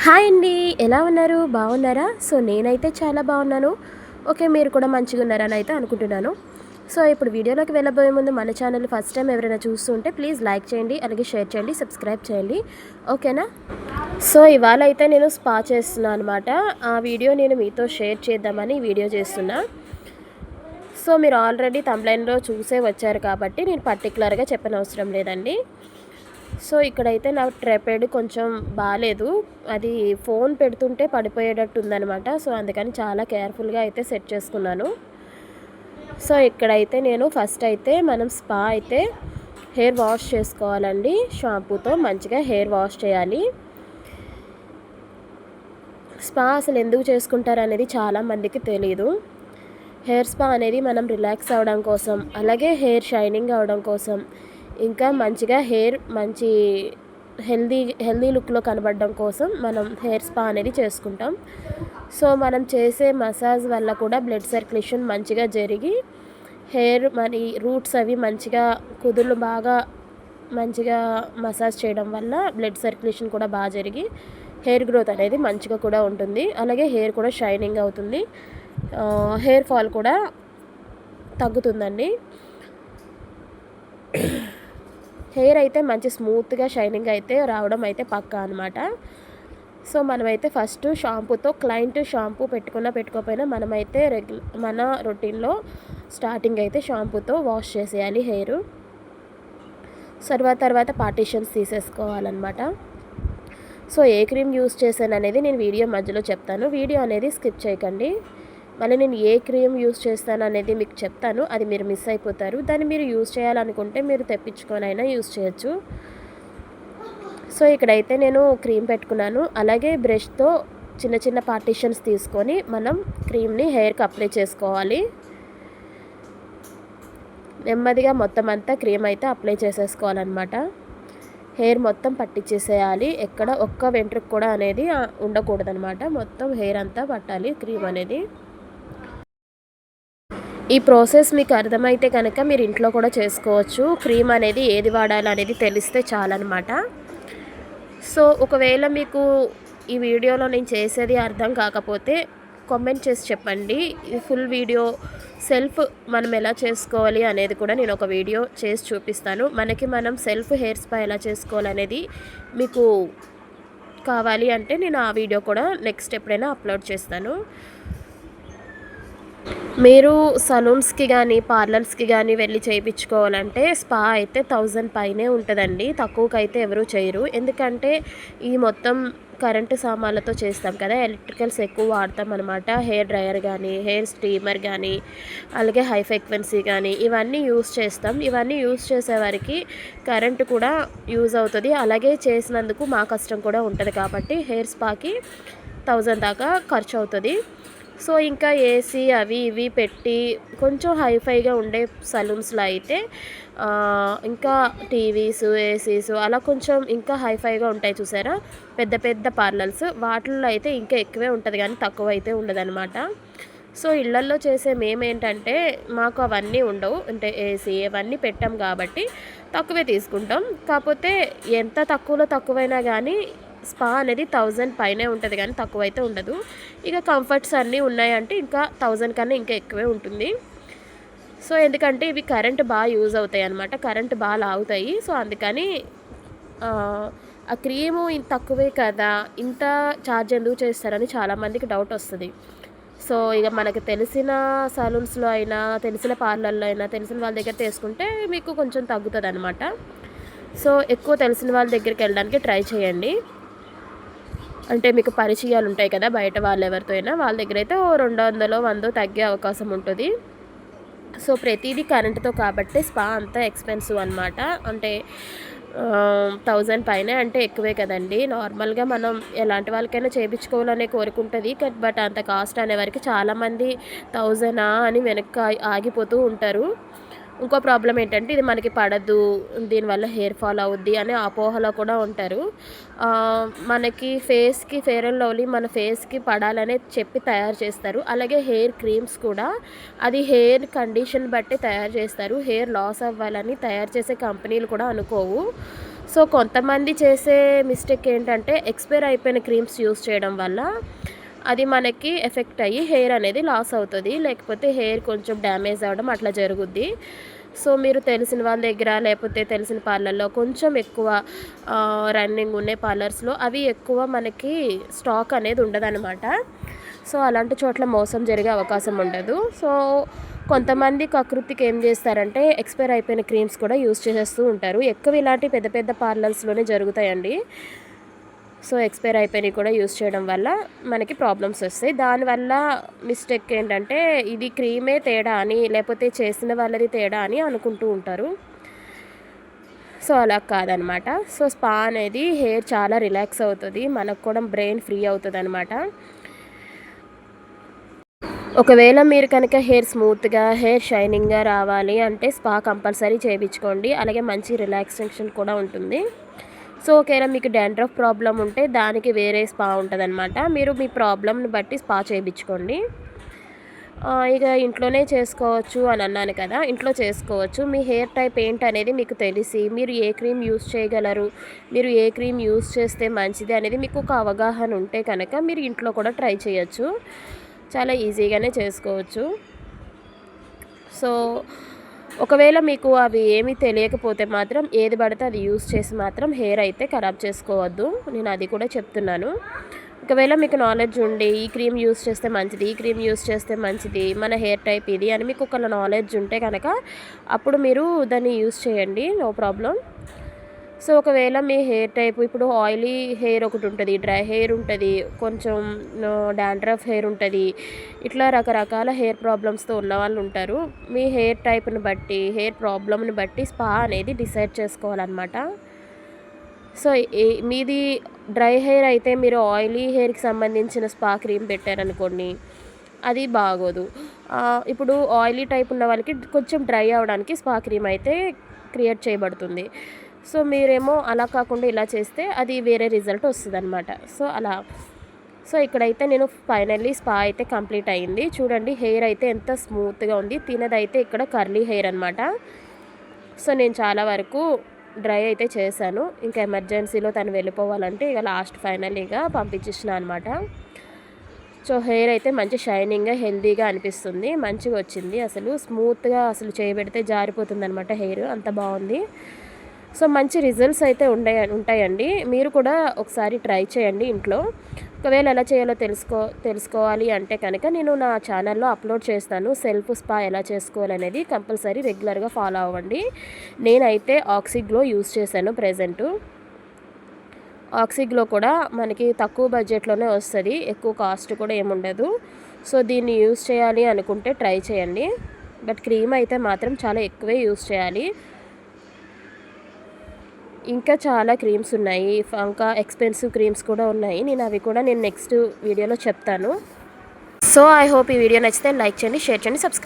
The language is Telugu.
హాయ్ అండి. ఎలా ఉన్నారు? బాగున్నారా? సో నేనైతే చాలా బాగున్నాను. ఓకే, మీరు కూడా మంచిగా ఉన్నారని అయితే అనుకుంటున్నాను. సో ఇప్పుడు వీడియోలోకి వెళ్ళబోయే ముందు మన ఛానల్ ఫస్ట్ టైం ఎవరైనా చూస్తుంటే ప్లీజ్ లైక్ చేయండి, అలాగే షేర్ చేయండి, సబ్స్క్రైబ్ చేయండి. ఓకేనా? సో ఇవాళ అయితే నేను స్పా చేస్తున్నాను అనమాట. ఆ వీడియో నేను మీతో షేర్ చేద్దామని వీడియో చేస్తున్నా. సో మీరు ఆల్రెడీ థంబ్‌నెయిల్‌లో చూసే వచ్చారు కాబట్టి నేను పర్టికులర్గా చెప్పనవసరం లేదండి. సో ఇక్కడైతే నా ట్రైపాడ్ కొంచెం బాలేదు. అది ఫోన్ పెడుతుంటే పడిపోయేటట్టు ఉందనమాట. సో అందుకని చాలా కేర్ఫుల్గా అయితే సెట్ చేసుకున్నాను. సో ఇక్కడైతే నేను ఫస్ట్ అయితే మనం స్పా అయితే హెయిర్ వాష్ చేసుకోవాలండి. షాంపూతో మంచిగా హెయిర్ వాష్ చేయాలి. స్పా అసలు ఎందుకు చేసుకుంటారు అనేది చాలామందికి తెలీదు. హెయిర్ స్పా అనేది మనం రిలాక్స్ అవ్వడం కోసం, అలాగే హెయిర్ షైనింగ్ అవ్వడం కోసం, ఇంకా మంచిగా హెయిర్ మంచి హెల్దీ లుక్లో కనబడడం కోసం మనం హెయిర్ స్పా అనేది చేసుకుంటాం. సో మనం చేసే మసాజ్ వల్ల కూడా బ్లడ్ సర్క్యులేషన్ మంచిగా జరిగి హెయిర్ మరి రూట్స్ అవి మంచిగా కుదుళ్ళు బాగా మంచిగా మసాజ్ చేయడం వల్ల బ్లడ్ సర్క్యులేషన్ కూడా బాగా జరిగి హెయిర్ గ్రోత్ అనేది మంచిగా కూడా ఉంటుంది. అలాగే హెయిర్ కూడా షైనింగ్ అవుతుంది. హెయిర్ ఫాల్ కూడా తగ్గుతుందండి. హెయిర్ అయితే మంచి స్మూత్గా షైనింగ్ అయితే రావడం అయితే పక్కా అనమాట. సో మనమైతే ఫస్ట్ షాంపూతో క్లయింట్ షాంపూ పెట్టుకోకపోయినా మనమైతే మన రొటీన్లో స్టార్టింగ్ అయితే షాంపూతో వాష్ చేసేయాలి హెయిర్. తర్వాత పార్టీషన్స్ తీసేసుకోవాలన్నమాట. సో ఏ క్రీమ్ యూస్ చేశాను అనేది నేను వీడియో మధ్యలో చెప్తాను. వీడియో అనేది స్కిప్ చేయకండి. మళ్ళీ నేను ఏ క్రీమ్ యూస్ చేస్తాను అనేది మీకు చెప్తాను. అది మీరు మిస్ అయిపోతారు. దాన్ని మీరు యూస్ చేయాలనుకుంటే మీరు తెప్పించుకొనైనా యూస్ చేయొచ్చు. సో ఇక్కడైతే నేను క్రీమ్ పెట్టుకున్నాను. అలాగే బ్రష్తో చిన్న పార్టీషన్స్ తీసుకొని మనం క్రీమ్ని హెయిర్కి అప్లై చేసుకోవాలి. నెమ్మదిగా మొత్తం అంతా క్రీమ్ అయితే అప్లై చేసేసుకోవాలన్నమాట. హెయిర్ మొత్తం పట్టించేసేయాలి. ఎక్కడ ఒక్క వెంట్రుక కూడా అనేది ఉండకూడదనమాట. మొత్తం హెయిర్ అంతా పట్టాలి క్రీమ్ అనేది. ఈ ప్రాసెస్ మీకు అర్థమైతే కనుక మీరు ఇంట్లో కూడా చేసుకోవచ్చు. క్రీమ్ అనేది ఏది వాడాలనేది తెలిస్తే చాలన్నమాట. సో ఒకవేళ మీకు ఈ వీడియోలో నేను చేసేది అర్థం కాకపోతే కామెంట్ చేసి చెప్పండి. ఫుల్ వీడియో సెల్ఫ్ మనం ఎలా చేసుకోవాలి అనేది కూడా నేను ఒక వీడియో చేసి చూపిస్తాను. మనం సెల్ఫ్ హెయిర్ స్పా ఎలా చేసుకోవాలనేది మీకు కావాలి అంటే నేను ఆ వీడియో కూడా నెక్స్ట్ ఎప్పుడైనా అప్లోడ్ చేస్తాను. మీరు సలూన్స్కి కానీ పార్లర్స్కి కానీ వెళ్ళి చేయించుకోవాలంటే స్పా అయితే 1000 పైనే ఉంటుందండి. తక్కువకైతే ఎవరు చేయరు. ఎందుకంటే ఈ మొత్తం కరెంటు సామాన్లతో చేస్తాం కదా, ఎలక్ట్రికల్స్ ఎక్కువ వాడతాం అనమాట. హెయిర్ డ్రయర్ కానీ, హెయిర్ స్టీమర్ కానీ, అలాగే హై ఫ్రీక్వెన్సీ కానీ ఇవన్నీ యూస్ చేస్తాం. ఇవన్నీ యూస్ చేసేవారికి కరెంటు కూడా యూజ్ అవుతుంది. అలాగే చేసినందుకు మా కష్టం కూడా ఉంటుంది కాబట్టి హెయిర్ స్పాకి 1000 దాకా ఖర్చు అవుతుంది. సో ఇంకా ఏసీ అవి ఇవి పెట్టి కొంచెం హైఫైగా ఉండే సలూన్స్లో అయితే ఇంకా టీవీస్, ఏసీస్ అలా కొంచెం ఇంకా హైఫైగా ఉంటాయి చూసారా, పెద్ద పార్లర్స్. వాటిల్లో అయితే ఇంకా ఎక్కువే ఉంటుంది కానీ తక్కువ అయితే ఉండదన్నమాట. సో ఇళ్లల్లో చేసే మేమేంటంటే మాకు అవన్నీ ఉండవు. అంటే ఏసీ అవన్నీ పెట్టాం కాబట్టి తక్కువే తీసుకుంటాం. కాకపోతే ఎంత తక్కువైనా కానీ స్పా అనేది 1000 పైనే ఉంటుంది కానీ తక్కువైతే ఉండదు. ఇక కంఫర్ట్స్ అన్నీ ఉన్నాయంటే ఇంకా 1000 కన్నా ఇంకా ఎక్కువే ఉంటుంది. సో ఎందుకంటే ఇవి కరెంట్ బాగా యూజ్ అవుతాయి అన్నమాట. కరెంట్ బాగా లాగుతాయి. సో అందుకని ఆ క్రీము ఇంత తక్కువే కదా, ఇంత ఛార్జ్ ఎందుకు చేస్తారని చాలామందికి డౌట్ వస్తుంది. సో ఇక మనకు తెలిసిన సలూన్స్లో అయినా, తెలిసిన పార్లర్లో అయినా, తెలిసిన వాళ్ళ దగ్గర తీసుకుంటే మీకు కొంచెం తగ్గుతుంది అనమాట. సో ఎక్కువ తెలిసిన వాళ్ళ దగ్గరికి వెళ్ళడానికి ట్రై చేయండి. అంటే మీకు పరిచయాలు ఉంటాయి కదా బయట వాళ్ళు ఎవరితో అయినా, వాళ్ళ దగ్గర అయితే 200, 100 తగ్గే అవకాశం ఉంటుంది. సో ప్రతిదీ కరెంటుతో కాబట్టి స్పా అంతా ఎక్స్పెన్సివ్ అనమాట. అంటే 1000 పైనే అంటే ఎక్కువే కదండి. నార్మల్గా మనం ఎలాంటి వాళ్ళకైనా చేయించుకోవాలనే కోరుకుంటుంది. బట్ అంత కాస్ట్ అనేవారికి చాలామంది 1000 అని వెనక్కి ఆగిపోతూ ఉంటారు. ఇంకో ప్రాబ్లం ఏంటంటే ఇది మనకి పడదు, దీనివల్ల హెయిర్ ఫాల్ అవుద్ది అనే అపోహలో కూడా ఉంటారు. మనకి ఫేస్కి ఫెయిర్ అండ్ లవ్లీ మన ఫేస్కి పడాలనే చెప్పి తయారు చేస్తారు. అలాగే హెయిర్ క్రీమ్స్ కూడా అది హెయిర్ కండిషన్ బట్టి తయారు చేస్తారు. హెయిర్ లాస్ అవ్వాలని తయారు చేసే కంపెనీలు కూడా అనుకోవు. సో కొంతమంది చేసే మిస్టేక్ ఏంటంటే ఎక్స్పైర్ అయిపోయిన క్రీమ్స్ యూస్ చేయడం వల్ల అది మనకి ఎఫెక్ట్ అయ్యి హెయిర్ అనేది లాస్ అవుతుంది, లేకపోతే హెయిర్ కొంచెం డ్యామేజ్ అవ్వడం అట్లా జరుగుద్ది. సో మీరు తెలిసిన వాళ్ళ దగ్గర లేకపోతే తెలిసిన పార్లర్లో కొంచెం ఎక్కువ రన్నింగ్ ఉండే పార్లర్స్లో అవి ఎక్కువ మనకి స్టాక్ అనేది ఉండదన్నమాట. సో అలాంటి చోట్ల మోసం జరిగే అవకాశం ఉండదు. సో కొంతమంది కకృతికి ఏం చేస్తారంటే ఎక్స్పైర్ అయిపోయిన క్రీమ్స్ కూడా యూస్ చేసేస్తూ ఉంటారు. ఎక్కువ ఇలాంటి పెద్ద పెద్ద పార్లర్స్లోనే జరుగుతాయండి. సో ఎక్స్పైర్ అయిపోయినవి కూడా యూస్ చేయడం వల్ల మనకి ప్రాబ్లమ్స్ వస్తాయి. దానివల్ల మిస్టేక్ ఏంటంటే ఇది క్రీమే తేడా అని లేకపోతే చేసిన వాళ్ళది తేడా అని అనుకుంటూ ఉంటారు. సో అలా కాదనమాట. సో స్పా అనేది హెయిర్ చాలా రిలాక్స్ అవుతుంది, మనకు కూడా బ్రెయిన్ ఫ్రీ అవుతుంది అనమాట. ఒకవేళ మీరు కనుక హెయిర్ స్మూత్గా హెయిర్ షైనింగ్గా రావాలి అంటే స్పా కంపల్సరీ చేయించుకోండి. అలాగే మంచి రిలాక్సేషన్ కూడా ఉంటుంది. సో ఒకవేళ మీకు డాండ్రఫ్ ప్రాబ్లం ఉంటే దానికి వేరే స్పా ఉంటుందన్నమాట. మీరు మీ ప్రాబ్లమ్ని బట్టి స్పా చేయించుకోండి. ఇక ఇంట్లోనే చేసుకోవచ్చు అని అన్నాను కదా, ఇంట్లో చేసుకోవచ్చు. మీ హెయిర్ టైప్ ఏంటనేది మీకు తెలిసి మీరు ఏ క్రీమ్ యూస్ చేయగలరు, మీరు ఏ క్రీమ్ యూస్ చేస్తే మంచిది అనేది మీకు ఒక అవగాహన ఉంటే కనుక మీరు ఇంట్లో కూడా ట్రై చేయొచ్చు. చాలా ఈజీగానే చేసుకోవచ్చు. సో ఒకవేళ మీకు అవి ఏమీ తెలియకపోతే మాత్రం ఏది పడితే అది యూస్ చేసి మాత్రం హెయిర్ అయితే ఖరాబ్ చేసుకోవద్దు, నేను అది కూడా చెప్తున్నాను. ఒకవేళ మీకు నాలెడ్జ్ ఉండి ఈ క్రీమ్ యూస్ చేస్తే మంచిది, ఈ క్రీమ్ యూస్ చేస్తే మంచిది, మన హెయిర్ టైప్ ఇది అని మీకు ఒక నాలెడ్జ్ ఉంటే కనుక అప్పుడు మీరు దాన్ని యూస్ చేయండి, నో ప్రాబ్లం. సో ఒకవేళ మీ హెయిర్ టైప్ ఇప్పుడు ఆయిలీ హెయిర్ ఒకటి ఉంటుంది, డ్రై హెయిర్ ఉంటుంది, కొంచెం డాండ్రఫ్ హెయిర్ ఉంటుంది, ఇట్లా రకరకాల హెయిర్ ప్రాబ్లమ్స్తో ఉన్న వాళ్ళు ఉంటారు. మీ హెయిర్ టైప్ని బట్టి హెయిర్ ప్రాబ్లమ్ని బట్టి స్పా అనేది డిసైడ్ చేసుకోవాలన్నమాట. సో మీది డ్రై హెయిర్ అయితే మీరు ఆయిలీ హెయిర్కి సంబంధించిన స్పా క్రీమ్ పెట్టారనుకోండి, అది బాగోదు. ఇప్పుడు ఆయిలీ టైప్ ఉన్న వాళ్ళకి కొంచెం డ్రై అవ్వడానికి స్పా క్రీమ్ అయితే క్రియేట్ చేయబడుతుంది. సో మీరేమో అలా కాకుండా ఇలా చేస్తే అది వేరే రిజల్ట్ వస్తుందన్నమాట. సో అలా సో ఇక్కడైతే నేను ఫైనల్లీ స్పా అయితే కంప్లీట్ అయింది. చూడండి హెయిర్ అయితే ఎంత స్మూత్గా ఉంది. తినదైతే ఇక్కడ కర్లీ హెయిర్ అనమాట. సో నేను చాలా వరకు డ్రై అయితే చేశాను. ఇంకా ఎమర్జెన్సీలో తను వెళ్ళిపోవాలంటే ఇక లాస్ట్ ఫైనల్గా పంపించేసిన అనమాట. సో హెయిర్ అయితే మంచి షైనింగ్గా హెల్దీగా అనిపిస్తుంది, మంచిగా వచ్చింది. అసలు స్మూత్గా అసలు చేయబెడితే జారిపోతుంది అనమాట హెయిర్, అంత బాగుంది. సో మంచి రిజల్ట్స్ అయితే ఉంటాయండి. మీరు కూడా ఒకసారి ట్రై చేయండి ఇంట్లో. ఒకవేళ ఎలా చేయాలో తెలుసుకోవాలి అంటే కనుక నేను నా ఛానల్లో అప్లోడ్ చేస్తాను. సెల్ఫ్ స్పా ఎలా చేసుకోవాలనేది కంపల్సరీ రెగ్యులర్గా ఫాలో అవ్వండి. నేనైతే ఆక్సిగ్లో యూస్ చేశాను ప్రెజెంటు. ఆక్సిగ్లో కూడా మనకి తక్కువ బడ్జెట్లోనే వస్తుంది, ఎక్కువ కాస్ట్ కూడా ఏముండదు. సో దీన్ని యూస్ చేయాలి అనుకుంటే ట్రై చేయండి. బట్ క్రీమ్ అయితే మాత్రం చాలా ఎక్కువే యూస్ చేయాలి. ఇంకా చాలా క్రీమ్స్ ఉన్నాయి, ఇంకా ఎక్స్పెన్సివ్ క్రీమ్స్ కూడా ఉన్నాయి. నేను అవి కూడా నెక్స్ట్ వీడియోలో చెప్తాను. సో ఐ హోప్ ఈ వీడియో నచ్చితే లైక్ చేయండి, షేర్ చేయండి, సబ్స్క్రైబ్